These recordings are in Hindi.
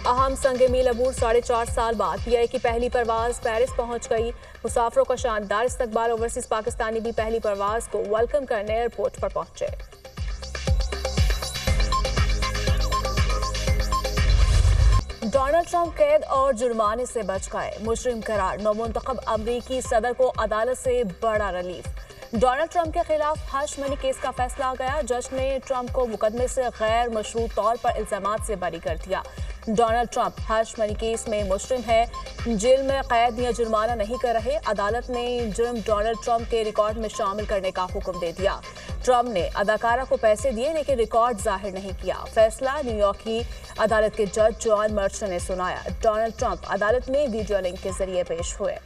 अहम संगे मील अबूर 4.5 साल बाद पीआई की पहली परवाज पेरिस पहुंच गई। मुसाफिरों का शानदार इस्तकबाल। ओवरसीज पाकिस्तानी भी पहली परवाज को वेलकम करने एयरपोर्ट पर पहुंचे। डोनाल्ड ट्रंप कैद और जुर्माने से बच गए। मुजरिम करार। नौमुंतखब अमरीकी सदर को अदालत से बड़ा रिलीफ। डोनाल्ड ट्रंप के खिलाफ हश मनी केस का फैसला आ गया। जज ने ट्रंप को मुकदमे से गैर मशरूत तौर पर इल्जामात से बरी कर दिया। Donald Trump hush money case में मुजरिम है, जेल में कैद या जुर्माना नहीं कर रहे। अदालत ने जुर्म डोनाल्ड ट्रंप के रिकॉर्ड में शामिल करने का हुक्म दे दिया। ट्रंप ने अदाकारा को पैसे दिए लेकिन रिकॉर्ड जाहिर नहीं किया। फैसला न्यूयॉर्क की अदालत के जज जॉन मर्चेंट ने सुनाया। डोनाल्ड ट्रंप अदालत में वीडियो लिंक के जरिए पेश हुए।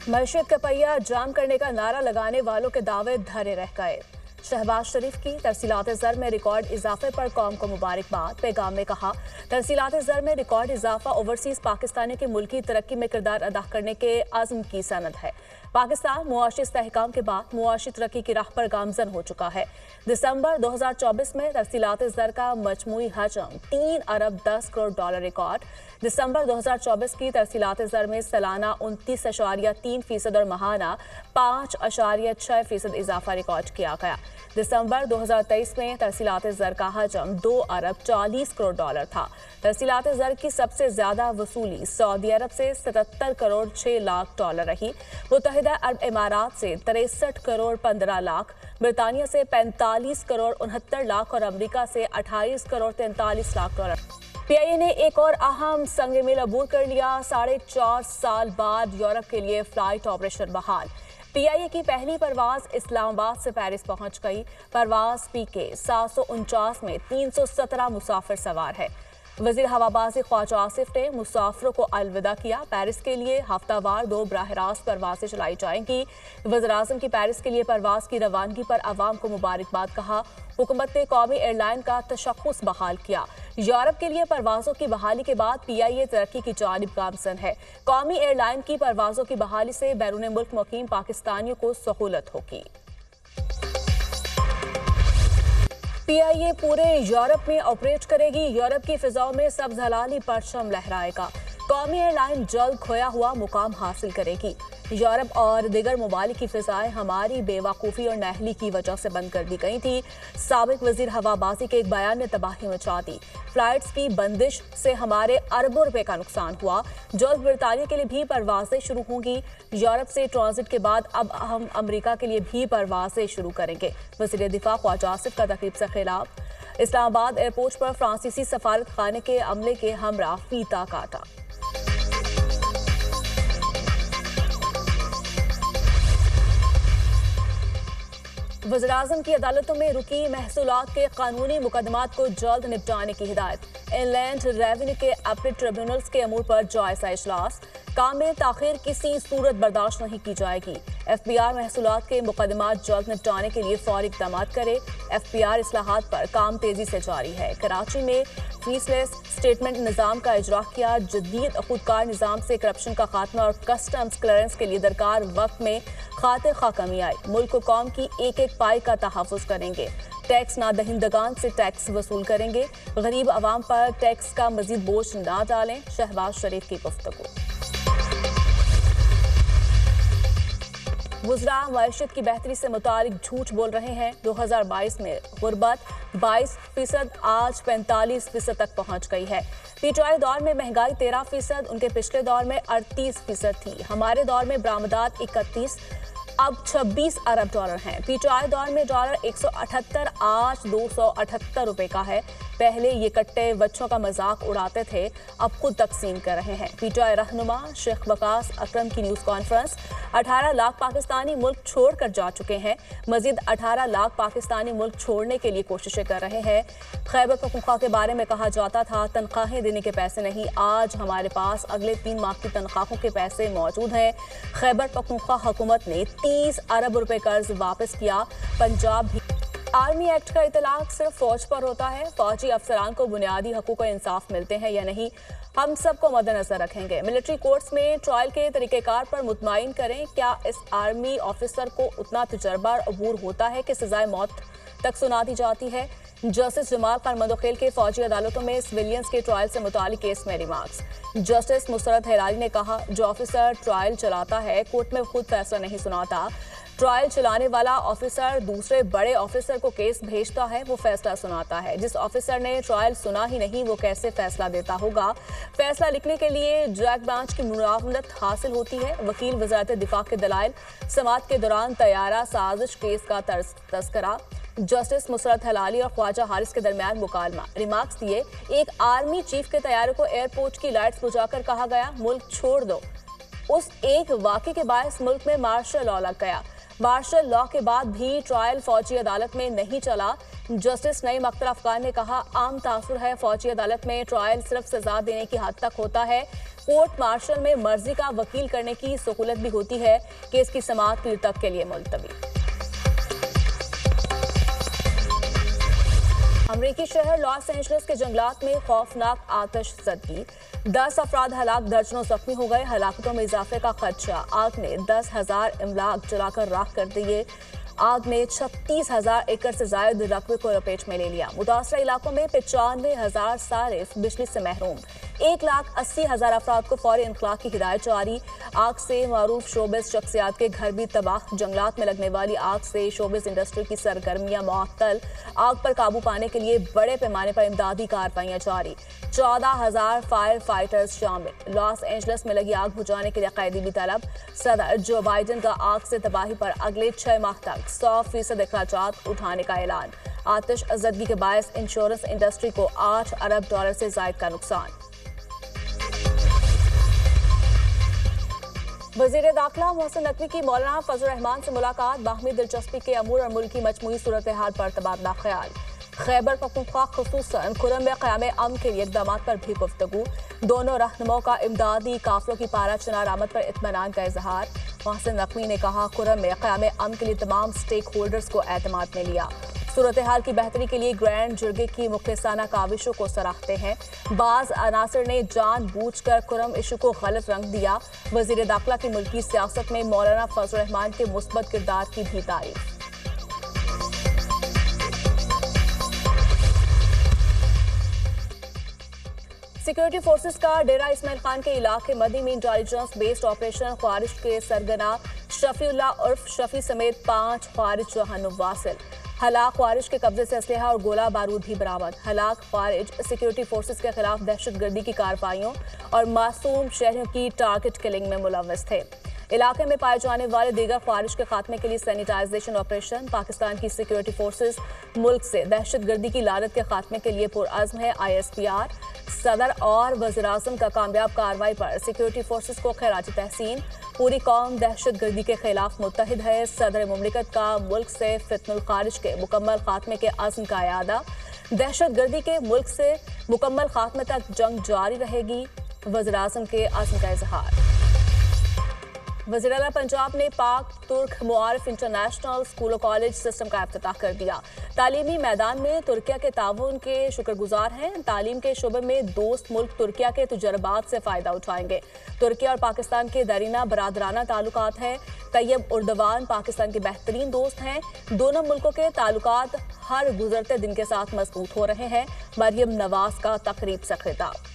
मईशत का पहिया जाम करने का नारा लगाने वालों के दावे धरे रह गए। शहबाज शरीफ की तरसीलात ज़र में रिकॉर्ड इजाफे पर कौम को मुबारकबाद। पैगाम में कहा, तरसीलात ज़र में रिकॉर्ड इजाफा ओवरसीज पाकिस्तानियों की मुल्की तरक्की में किरदार अदा करने के आज़म की सनद है। पाकिस्तान मुआशी इस्तेहकाम के बाद मुआशी तरक्की की राह पर गामजन हो चुका है। दिसंबर 2024 में तरसीलात ज़र का मजमूई हजम 3 अरब 10 करोड़ डॉलर रिकॉर्ड। दिसंबर 2024 की तरसीलात ज़र में सालाना 29.3% और माहाना 5.6% इजाफा रिकॉर्ड किया गया। दिसंबर 2023 में तरसीलात ज़र का हजम 2 अरब 40 करोड़ डॉलर था। तरसीलात ज़र की सबसे ज्यादा वसूली सऊदी अरब से 77 करोड़ 6 लाख डॉलर रही। मुत्तहिदा अरब इमारात से 63 करोड़ 15 लाख, बरतानिया से 45 करोड़ 69 लाख और अमरीका से 28 करोड़ 43 लाख डॉलर। पीआईए ने एक और अहम संग मिल अबूर कर लिया। 4.5 साल बाद यूरोप के लिए फ्लाइट ऑपरेशन बहाल। पीआईए की पहली परवाज इस्लामाबाद से पेरिस पहुंच गई। परवाज पीके 749 में 317 मुसाफिर सवार है। वजीर हवाबाजी ख्वाजा आसिफ ने मुसाफिरों को अलविदा किया। पेरिस के लिए हफ्तावार 2 बराह रास्त परवाजें चलाई जाएंगी। वज़ीर आज़म की पेरिस के लिए परवाज की रवानगी पर आवाम को मुबारकबाद कहा। हुकूमत ने कौमी एयरलाइन का तशख़्ख़ुस बहाल किया। यूरोप के लिए परवाजों की बहाली के बाद पीआईए तरक्की की जानिब गामजन है। कौमी एयरलाइन की परवाजों की बहाली से बैरून मुल्क मुकीम पाकिस्तानियों को सहूलत होगी। पीआईए पूरे यूरोप में ऑपरेट करेगी। यूरोप की फिजाओं में सब्ज़ हलाली परचम लहराएगा। कौमी एयरलाइन जल्द खोया हुआ मुकाम हासिल करेगी। यूरोप और दीगर ममालिक की फिजाएं हमारी बेवकूफ़ी और नाअहली की वजह से बंद कर दी गई थी। साबिक वजीर हवाबाजी के एक बयान ने तबाही मचा दी। फ्लाइट्स की बंदिश से हमारे अरबों रुपए का नुकसान हुआ। जल्द बरतानिया के लिए भी परवाजें शुरू होंगी। यूरोप से ट्रांजिट के बाद अब हम अमरीका के लिए भी परवाजें शुरू करेंगे। वज़ीर दिफा ख्वाजा आसिफ का तकरीब से खिलाफ। इस्लामाबाद एयरपोर्ट पर फ्रांसीसी सफारत खाने के अमले के हमरा फीता काटा। वज़ीर आज़म की अदालतों में रुकी महसूलात के कानूनी मुकदमात को जल्द निपटाने की हिदायत। इनलैंड रेवेन्यू के अपने ट्रिब्यूनल्स के अमूर पर जायजा इजलास। काम में ताखीर किसी सूरत बर्दाश्त नहीं की जाएगी। एफबीआर महसूलात के मुकदमात जल्द निपटाने के लिए फौरी इक़दाम करे। एफबीआर इस्लाहात पर काम तेजी से जारी है। कराची में फीसलेस स्टेटमेंट निज़ाम का इजरा किया। जदीद खुदकार निज़ाम से करप्शन का खात्मा और कस्टम्स क्लियरेंस के लिए दरकार वक्त में खातिर खा कमी आई। मुल्क को कौम की एक एक पाई का तहफ़्फ़ुज़ करेंगे। टैक्स ना दहिंदगान से टैक्स वसूल करेंगे। गरीब आवाम पर टैक्स का मजीद बोझ ना डालें। शहबाज शरीफ की गुफ्तगू। वज़रा मईशत की बेहतरी से मुतालिक झूठ बोल रहे हैं। 2022 में गुर्बत 22%, आज 45% तक पहुंच गई है। पीटीआई दौर में महंगाई 13%, उनके पिछले दौर में 38% थी। हमारे दौर में बरामदात 31, अब 26 अरब डॉलर हैं। पीटीआई दौर में डॉलर 178, आज 278 रुपए का है। पहले ये कट्टे बच्चों का मजाक उड़ाते थे, अब खुद तकसीम कर रहे हैं। पीटीआई रहनुमा शेख वकास अकरम की न्यूज़ कॉन्फ्रेंस। 18 लाख पाकिस्तानी मुल्क छोड़कर जा चुके हैं। मजीद 18 लाख पाकिस्तानी मुल्क छोड़ने के लिए कोशिशें कर रहे हैं। खैबर पख्तूनख्वा के बारे में कहा जाता था तनख्वाहें देने के पैसे नहीं। आज हमारे पास अगले 3 माह की तनख्वाहों के पैसे मौजूद हैं। खैबर पख्तूनख्वा हुकूमत ने 30 अरब रुपए कर्ज वापस किया। पंजाब भी आर्मी एक्ट का इतलाक सिर्फ फौज पर होता है? फौजी अफसरान को बुनियादी हकूक़ इंसाफ मिलते हैं या नहीं, हम सबको मद्देनजर रखेंगे। मिलिट्री कोर्ट्स में ट्रायल के तरीक़ेकार पर मुतमईन करें। क्या इस आर्मी ऑफिसर को उतना तजर्बा और अबूर होता है कि सजाए मौत तक सुना दी जाती है? जस्टिस जमाल खान मंदोखेल के फौजी अदालतों में सिविलियंस के ट्रायल से मुतालिक केस में रिमार्क्स। जस्टिस मुसरत हिलाली ने कहा, जो ऑफिसर ट्रायल चलाता है कोर्ट में खुद फैसला नहीं सुनाता। ट्रायल चलाने वाला ऑफिसर दूसरे बड़े ऑफिसर को केस भेजता है, वो फैसला सुनाता है। जिस ऑफिसर ने ट्रायल सुना ही नहीं, वो कैसे फैसला देता होगा? फैसला लिखने के लिए जैक ब्रांच की मुआवनत हासिल होती है। वकील वज़ारत दिफा के दलाइल समाअत के दौरान तैयारा साजिश केस का तस्करा। जस्टिस मुसरत हिलाली और ख्वाजा हारिस के दरमियान मुकालमा। रिमार्क्स दिए, एक आर्मी चीफ के तैयारे को एयरपोर्ट की लाइट्स बुझाकर कहा गया मुल्क छोड़ दो। उस एक वाक़े के बायस मुल्क में मार्शल लॉ लग गया। मार्शल लॉ के बाद भी ट्रायल फौजी अदालत में नहीं चला। जस्टिस नईम अख्तर अफगान ने कहा, आम तासुर है फौजी अदालत में ट्रायल सिर्फ सजा देने की हद तक होता है। कोर्ट मार्शल में मर्जी का वकील करने की सहूलत भी होती है। केस की समाअत पीर तक के लिए मुलतवी। अमरीकी शहर लॉस एंजलिस के जंगलात में खौफनाक आतिशज़दगी, 10 अफराद हलाक, दर्जनों जख्मी हो गए। हलाकतों में इजाफे का खदशा। आग ने 10,000 इमलाक जलाकर राख कर दिए। आग ने 36,000 एकड़ से जायद रकबे को लपेट में ले लिया। मुतासरा इलाकों में 95,000 सारिफ बिजली से महरूम। 1,80,000 अफराद को फौरी इनखला की हिदायत जारी। आग से मारूफ शोबिस शख्सियात के घर भी तबाह। जंगलात में लगने वाली आग से शोबिस इंडस्ट्री की सरगर्मियां मुअत्तल। आग पर काबू पाने के लिए बड़े पैमाने पर इमदादी कार्रवाइयां जारी। 14,000 फायर फाइटर्स शामिल। लॉस एंजलिस में लगी आग बुझाने के लिए कैदी भी तलब। सदर जो बाइडन का आग से तबाही पर अगले 6 माह तक 100% अखराजात उठाने का ऐलान। आतिशज़दगी के बायस इंश्योरेंस इंडस्ट्री को $8 अरब से जायद का नुकसान। वज़ीर दाखिला मोहसिन नकवी की मौलाना फजल रहमान से मुलाकात। बाहमी दिलचस्पी के अमूर और मुल्क की मजमूई सूरत हाल पर तबादला ख्याल। खैबर पख्तूनख्वा खुसूसन खुर्रम में क़याम अमन के लिए इक़दाम पर भी गुफ्तगू। दोनों रहनुमाओं का इमदादी काफिलों की पारा चिनार आमद पर इत्मीनान का इजहार। मोहसिन नकवी ने कहा, खुर्रम में क़याम अमन के लिए तमाम स्टेक होल्डर्स को एतमाद में लिया। सूरत हाल की बेहतरी के लिए ग्रैंड जुर्गे की मुखलिसाना काविशों को सराहते हैं। बाज़ अनासर ने जानबूझकर खुर्रम इशू को गलत रंग दिया। वज़ीर दाखिला की मुल्की सियासत में मौलाना फजल रहमान के मुस्बत किरदार की भी तारीफ। सिक्योरिटी फोर्सेस का डेरा इस्माइल खान के इलाके मदी में इंटेलिजेंस बेस्ड ऑपरेशन। ख्वारिज के सरगना शफीउल्लाह उर्फ शफी समेत 5 ख्वारिज जहन्नुम वासिल। हलाक ख्वारिज के कब्जे से असलहा और गोला बारूद भी बरामद। हलाक ख्वारिज सिक्योरिटी फोर्सेस के खिलाफ दहशतगर्दी की कार्रवाइयों और मासूम शहरियों की टारगेट किलिंग में मुलव्वस थे। इलाके में पाए जाने वाले दीगर ख्वारिज के खात्मे के लिए सैनिटाइजेशन ऑपरेशन। पाकिस्तान की सिक्योरिटी फोर्सेस मुल्क से दहशतगर्दी की लानत के खात्मे के लिए पुरअज़्म है। ISPR सदर और वज़ीर-ए-आज़म का कामयाब कार्रवाई पर सिक्योरिटी फोर्सेस को खैराज तहसीन। पूरी कौम दहशतगर्दी के खिलाफ मुत्तहिद है। सदर मुमलिकत का मुल्क से फितनुल खारिज के मुकम्मल खात्मे के अज़्म का यादा। दहशतगर्दी के मुल्क से मुकम्मल खात्मे तक जंग जारी रहेगी। वज़ीर-ए-आज़म के अज़्म का इजहार। वज़ीर आला पंजाब ने पाक तुर्क मुआरिफ इंटरनेशनल स्कूल और कॉलेज सिस्टम का इफ्तिताह कर दिया। तालीमी मैदान में तुर्किया के ताउन के शुक्रगुजार हैं। तालीम के शोबे में दोस्त मुल्क तुर्किया के तजुर्बात से फ़ायदा उठाएंगे। तुर्किया और पाकिस्तान के दरीना बरादराना ताल्लुकात हैं। तैयब उर्दवान पाकिस्तान के बेहतरीन दोस्त हैं। दोनों मुल्कों के ताल्लुकात हर गुजरते दिन के साथ मजबूत हो रहे हैं। मरियम नवाज का तकरीब से खिताब।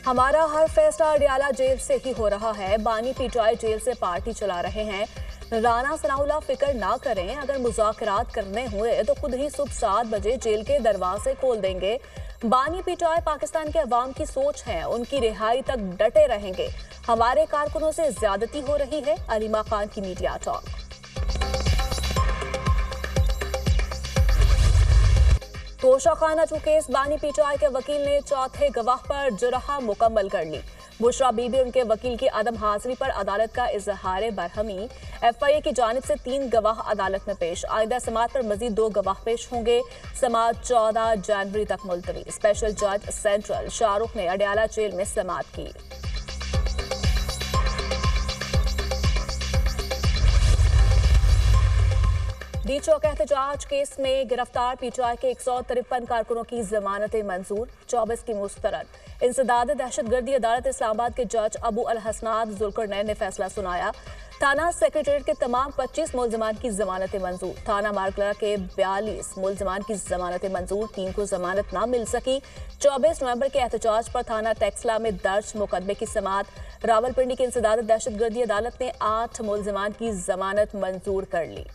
हमारा हर फैसला अडियाला जेल से ही हो रहा है। बानी पीटीआई जेल से पार्टी चला रहे हैं। राना सनाउल्लाह फिक्र ना करें, अगर मुज़ाकरात करने हुए तो खुद ही सुबह 7 बजे जेल के दरवाजे खोल देंगे। बानी पीटीआई पाकिस्तान के अवाम की सोच है, उनकी रिहाई तक डटे रहेंगे। हमारे कारकुनों से ज्यादती हो रही है। अलीमा खान की मीडिया टॉक। तोशाखाना केस बानी पीटीआई के वकील ने चौथे गवाह पर जुर्हा मुकम्मल कर ली। बुशरा बीबी उनके वकील की अदम हाजिरी पर अदालत का इजहार बरहमी। FIA की जानिब से 3 गवाह अदालत में पेश। आइंदा समाअत पर मजीद 2 गवाह पेश होंगे। समाअत 14 जनवरी तक मुलतवी। स्पेशल जज सेंट्रल शाहरुख ने अडियाला जेल में समाअत की। डी चौक एहतजाज केस में गिरफ्तार पीटीआई के 153 कारकुनों की जमानतें मंजूर, 24 की मुस्तरद। इंसदाद दहशतगर्दी अदालत इस्लामाबाद के जज अबू अल हसनात जुल्करनैन ने फैसला सुनाया। थाना सेक्रेटरीट के तमाम 25 मुलजमान की जमानतें मंजूर, थाना मारकला के 42 मुलजमान की जमानतें मंजूर, 3 को जमानत न मिल सकी। 24 नवंबर के एहतजाज पर थाना टेक्सला में दर्ज मुकदमे की समाअत। रावलपिंडी की इंसदाद दहशतगर्दी अदालत ने 8 मुलजमान की जमानत मंजूर कर ली।